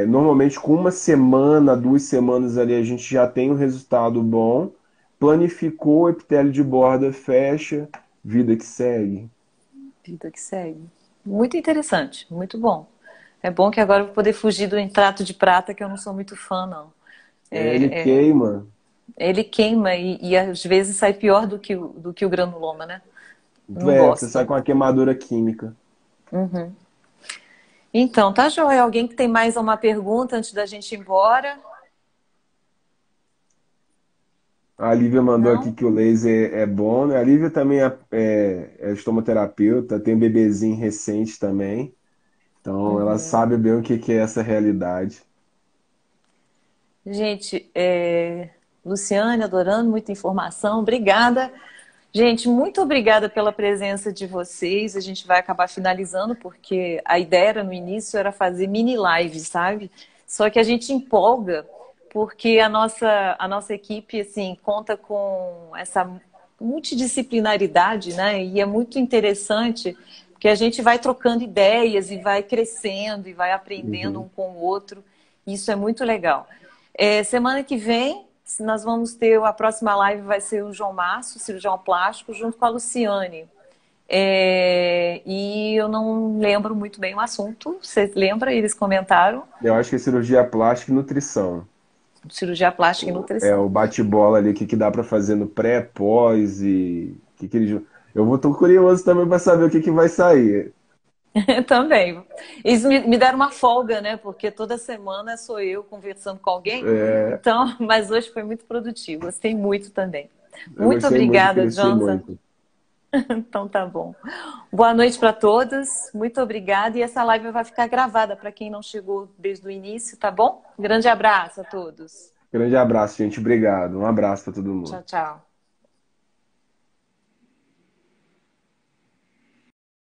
normalmente com uma semana, 2 semanas ali a gente já tem um resultado bom, planificou o epitélio de borda, fecha, vida que segue. Vida que segue. Muito interessante, muito bom. É bom que agora eu vou poder fugir do nitrato de prata, que eu não sou muito fã, não. Ele É, queima. ele queima e às vezes sai pior do que o granuloma, né? Não Você sai gosto. com uma queimadura química. Uhum. Então, tá joia. Alguém que tem mais uma pergunta antes da gente ir embora? A Lívia mandou aqui Não? que o laser é bom, né? A Lívia também é estomoterapeuta, tem um bebezinho recente também. Então ela Uhum. sabe bem o que que é essa realidade. Gente, Luciane, adorando, muita informação. Obrigada. Gente, muito obrigada pela presença de vocês. A gente vai acabar finalizando, porque a ideia era, no início era fazer mini lives, sabe? Só que a gente empolga, porque a nossa equipe, assim, conta com essa multidisciplinaridade, né? E é muito interessante, porque a gente vai trocando ideias e vai crescendo e vai aprendendo Uhum. um com o outro. Isso é muito legal. Semana que vem, nós vamos ter, a próxima live vai ser o João Márcio, cirurgião plástico, junto com a Luciane. E eu não lembro muito bem o assunto. Você lembra? Eles comentaram Eu acho que é cirurgia plástica e nutrição. cirurgia plástica e É nutrição. o bate-bola ali, o que que dá pra fazer no pré, pós e o que que eles... tô curioso também para saber o que que vai sair. Também. Eles me deram uma folga, né? Porque toda semana sou eu conversando com alguém. É, Então, mas hoje foi muito produtivo. Gostei muito também. eu Muito gostei muito, obrigada, cresci Jonathan. muito. Então tá bom. Boa noite para todos. Muito obrigada. E essa live vai ficar gravada para quem não chegou desde o início, tá bom? Grande abraço a todos. Grande abraço, gente. Obrigado. Um abraço para todo Tchau, mundo. tchau.